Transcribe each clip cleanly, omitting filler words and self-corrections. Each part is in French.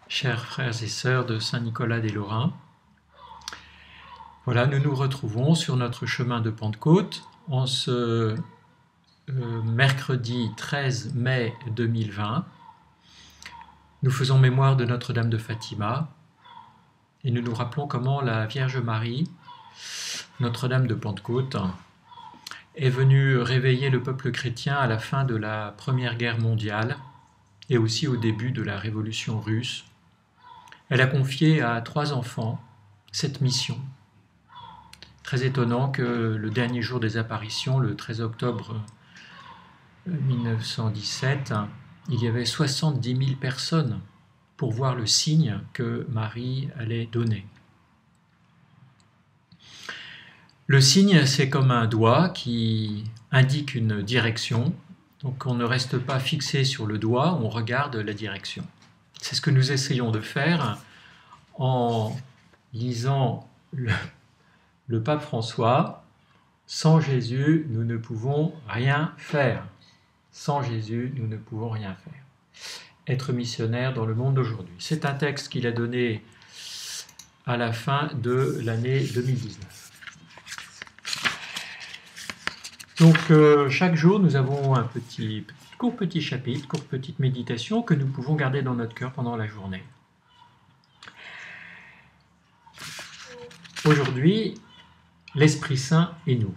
Chers frères et sœurs de Saint-Nicolas des Lorrains, voilà, nous nous retrouvons sur notre chemin de Pentecôte en ce mercredi 13 mai 2020. Nous faisons mémoire de Notre-Dame de Fatima et nous nous rappelons comment la Vierge Marie, Notre-Dame de Pentecôte, est venue réveiller le peuple chrétien à la fin de la Première Guerre mondiale et aussi au début de la Révolution russe. Elle a confié à 3 enfants cette mission. Très étonnant que le dernier jour des apparitions, le 13 octobre 1917, il y avait 70 000 personnes pour voir le signe que Marie allait donner. Le signe, c'est comme un doigt qui indique une direction. Donc on ne reste pas fixé sur le doigt, on regarde la direction. C'est ce que nous essayons de faire en lisant le pape François. Sans Jésus, nous ne pouvons rien faire. Sans Jésus, nous ne pouvons rien faire. Être missionnaire dans le monde d'aujourd'hui. C'est un texte qu'il a donné à la fin de l'année 2019. Donc chaque jour, nous avons un court petit chapitre, courte petite méditation que nous pouvons garder dans notre cœur pendant la journée. Aujourd'hui, l'Esprit Saint et nous.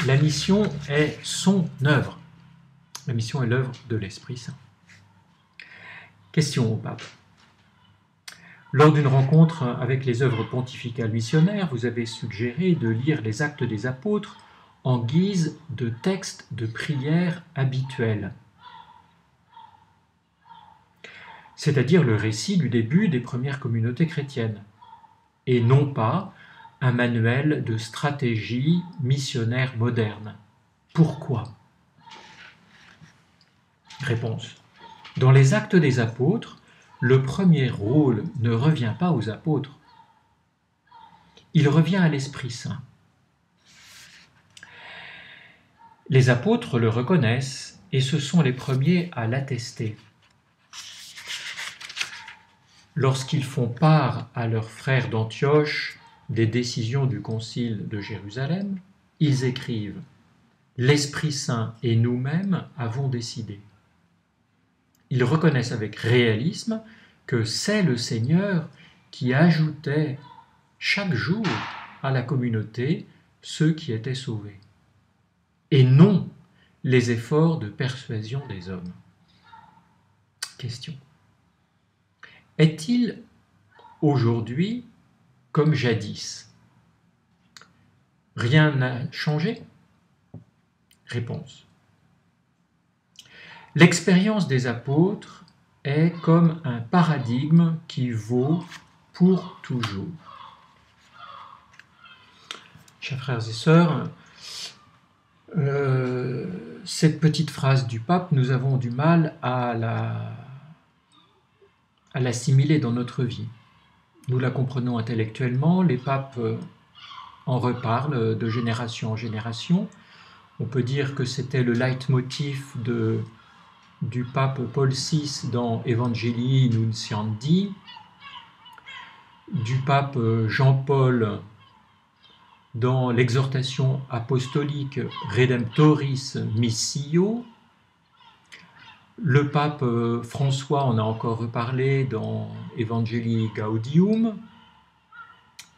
La mission est son œuvre. La mission est l'œuvre de l'Esprit Saint. Question au pape. Lors d'une rencontre avec les œuvres pontificales missionnaires, vous avez suggéré de lire les Actes des Apôtres en guise de texte de prière habituel, c'est-à-dire le récit du début des premières communautés chrétiennes, et non pas un manuel de stratégie missionnaire moderne. Pourquoi ? Réponse. Dans les Actes des Apôtres, le premier rôle ne revient pas aux apôtres. Il revient à l'Esprit Saint. Les apôtres le reconnaissent et ce sont les premiers à l'attester. Lorsqu'ils font part à leurs frères d'Antioche des décisions du Concile de Jérusalem, ils écrivent « L'Esprit Saint et nous-mêmes avons décidé ». Ils reconnaissent avec réalisme que c'est le Seigneur qui ajoutait chaque jour à la communauté ceux qui étaient sauvés, et non les efforts de persuasion des hommes. Question. Est-il aujourd'hui comme jadis ? Rien n'a changé ? Réponse. L'expérience des apôtres est comme un paradigme qui vaut pour toujours. Chers frères et sœurs, cette petite phrase du pape, nous avons du mal à l'assimiler dans notre vie. Nous la comprenons intellectuellement, les papes en reparlent de génération en génération. On peut dire que c'était le leitmotiv du pape Paul VI dans Evangelii Nuntiandi, du pape Jean-Paul dans l'exhortation apostolique Redemptoris Missio. Le pape François en a encore reparlé dans Evangelii Gaudium.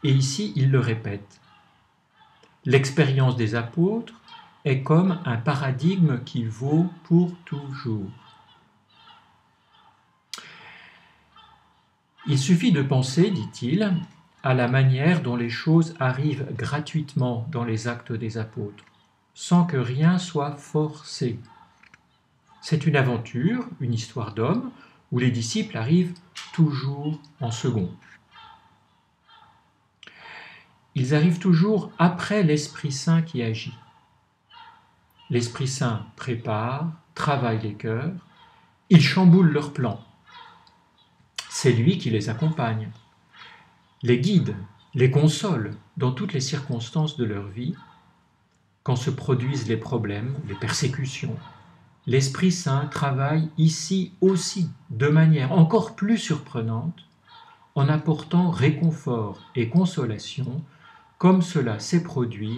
Et ici, il le répète. L'expérience des apôtres est comme un paradigme qui vaut pour toujours. Il suffit de penser, dit-il, à la manière dont les choses arrivent gratuitement dans les Actes des Apôtres, sans que rien soit forcé. C'est une aventure, une histoire d'homme, où les disciples arrivent toujours en second. Ils arrivent toujours après l'Esprit Saint qui agit. L'Esprit Saint prépare, travaille les cœurs, il chamboule leurs plans. C'est lui qui les accompagne, les guide, les console dans toutes les circonstances de leur vie, quand se produisent les problèmes, les persécutions, l'Esprit Saint travaille ici aussi de manière encore plus surprenante en apportant réconfort et consolation, comme cela s'est produit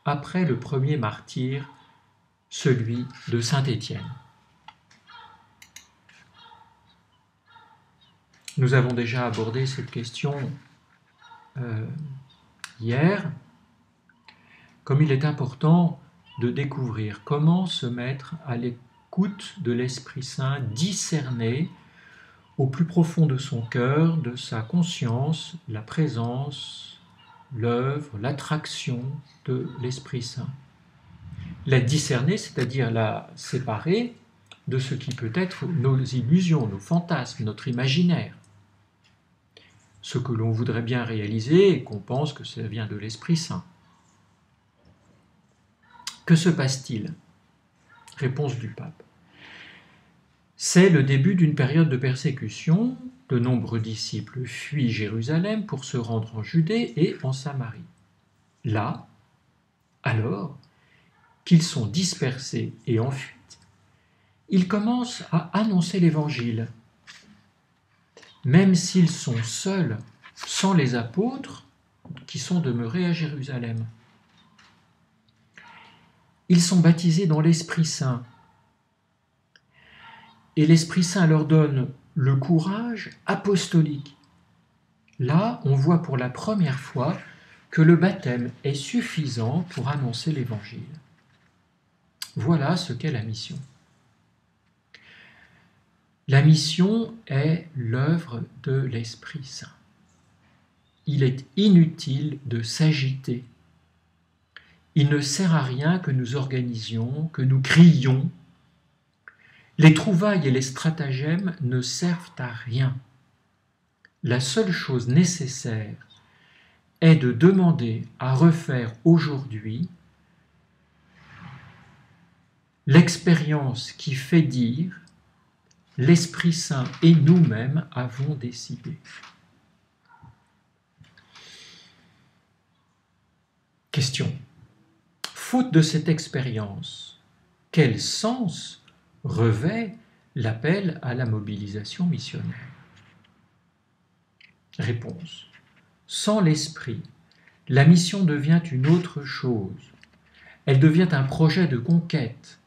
après le premier martyre, celui de saint Étienne. Nous avons déjà abordé cette question hier, comme il est important de découvrir comment se mettre à l'écoute de l'Esprit Saint, discerner au plus profond de son cœur, de sa conscience, la présence, l'œuvre, l'attraction de l'Esprit Saint. La discerner, c'est-à-dire la séparer de ce qui peut être nos illusions, nos fantasmes, notre imaginaire. Ce que l'on voudrait bien réaliser et qu'on pense que ça vient de l'Esprit Saint. Que se passe-t-il? Réponse du pape. C'est le début d'une période de persécution. De nombreux disciples fuient Jérusalem pour se rendre en Judée et en Samarie. Là, alors, qu'ils sont dispersés et en fuite, ils commencent à annoncer l'Évangile. Même s'ils sont seuls, sans les apôtres qui sont demeurés à Jérusalem. Ils sont baptisés dans l'Esprit Saint. Et l'Esprit Saint leur donne le courage apostolique. Là, on voit pour la première fois que le baptême est suffisant pour annoncer l'Évangile. Voilà ce qu'est la mission. La mission est l'œuvre de l'Esprit Saint. Il est inutile de s'agiter. Il ne sert à rien que nous organisions, que nous crions. Les trouvailles et les stratagèmes ne servent à rien. La seule chose nécessaire est de demander à refaire aujourd'hui l'expérience qui fait dire « l'Esprit Saint et nous-mêmes avons décidé ». Question. Faute de cette expérience, quel sens revêt l'appel à la mobilisation missionnaire? Réponse. Sans l'esprit, la mission devient une autre chose. Elle devient un projet de conquête.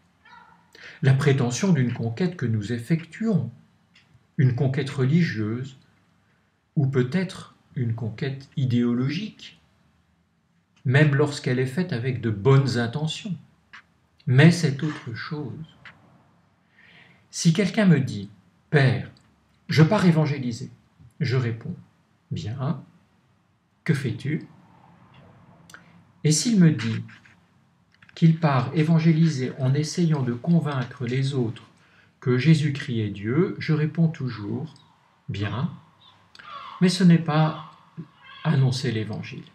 La prétention d'une conquête que nous effectuons, une conquête religieuse, ou peut-être une conquête idéologique, même lorsqu'elle est faite avec de bonnes intentions. Mais c'est autre chose. Si quelqu'un me dit « Père, je pars évangéliser », je réponds « Bien, que fais-tu » Et s'il me dit qu'il part évangéliser en essayant de convaincre les autres que Jésus-Christ est Dieu, je réponds toujours « Bien, mais ce n'est pas annoncer l'Évangile ».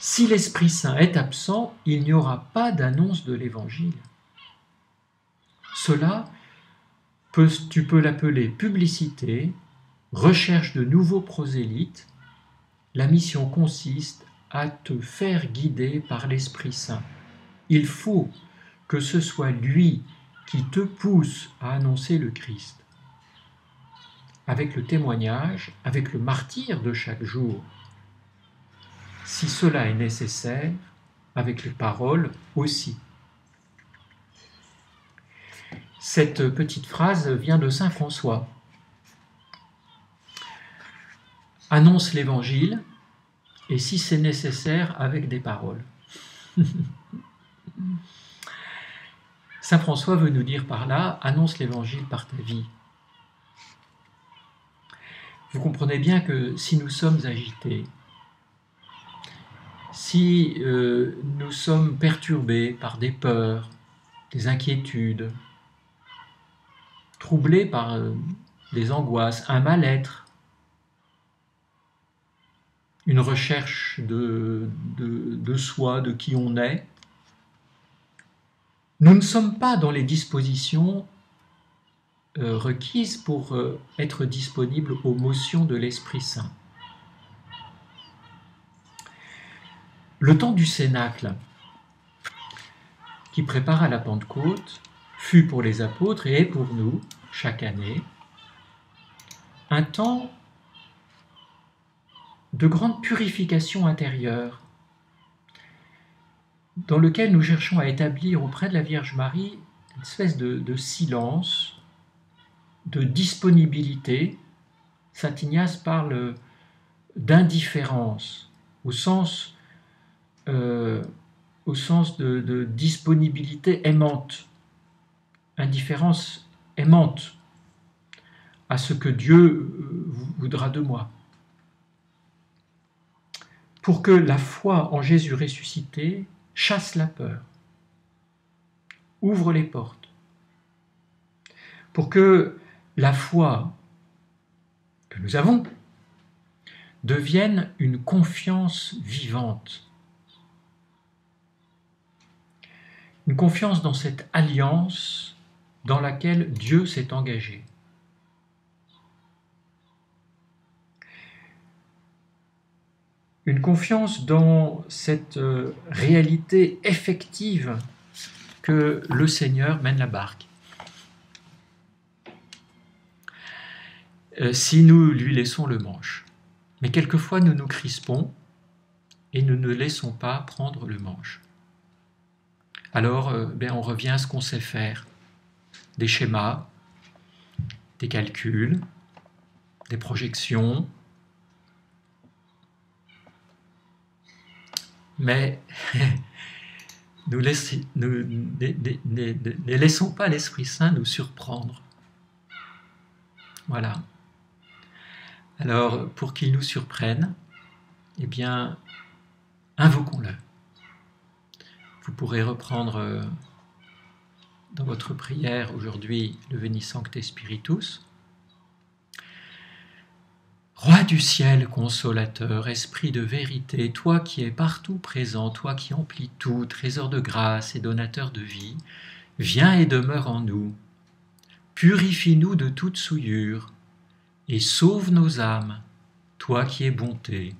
Si l'Esprit Saint est absent, il n'y aura pas d'annonce de l'Évangile. Cela, tu peux l'appeler publicité, recherche de nouveaux prosélytes. La mission consiste à te faire guider par l'Esprit Saint. Il faut que ce soit lui qui te pousse à annoncer le Christ. Avec le témoignage, avec le martyre de chaque jour, si cela est nécessaire, avec les paroles aussi. Cette petite phrase vient de saint François. Annonce l'Évangile, et si c'est nécessaire, avec des paroles. Saint François veut nous dire par là, annonce l'Évangile par ta vie. Vous comprenez bien que si nous sommes agités, si nous sommes perturbés par des peurs, des inquiétudes, troublés par des angoisses, un mal-être, une recherche de soi, de qui on est, nous ne sommes pas dans les dispositions requises pour être disponibles aux motions de l'Esprit Saint. Le temps du Cénacle, qui prépara la Pentecôte, fut pour les apôtres et est pour nous, chaque année, un temps de grande purification intérieure, dans lequel nous cherchons à établir auprès de la Vierge Marie une espèce de silence, de disponibilité. Saint Ignace parle d'indifférence, au sens de disponibilité aimante, indifférence aimante à ce que Dieu voudra de moi. Pour que la foi en Jésus ressuscité chasse la peur, ouvre les portes, pour que la foi que nous avons devienne une confiance vivante, une confiance dans cette alliance dans laquelle Dieu s'est engagé. Une confiance dans cette réalité effective que le Seigneur mène la barque. Si nous lui laissons le manche. Mais quelquefois nous nous crispons et nous ne laissons pas prendre le manche. Alors on revient à ce qu'on sait faire. Des schémas, des calculs, des projections. Mais ne laissons pas l'Esprit Saint nous surprendre. Voilà. Alors, pour qu'il nous surprenne, invoquons-le. Vous pourrez reprendre dans votre prière aujourd'hui le Veni Sancte Spiritus. Roi du ciel, consolateur, esprit de vérité, toi qui es partout présent, toi qui emplis tout, trésor de grâce et donateur de vie, viens et demeure en nous. Purifie-nous de toute souillure et sauve nos âmes, toi qui es bonté.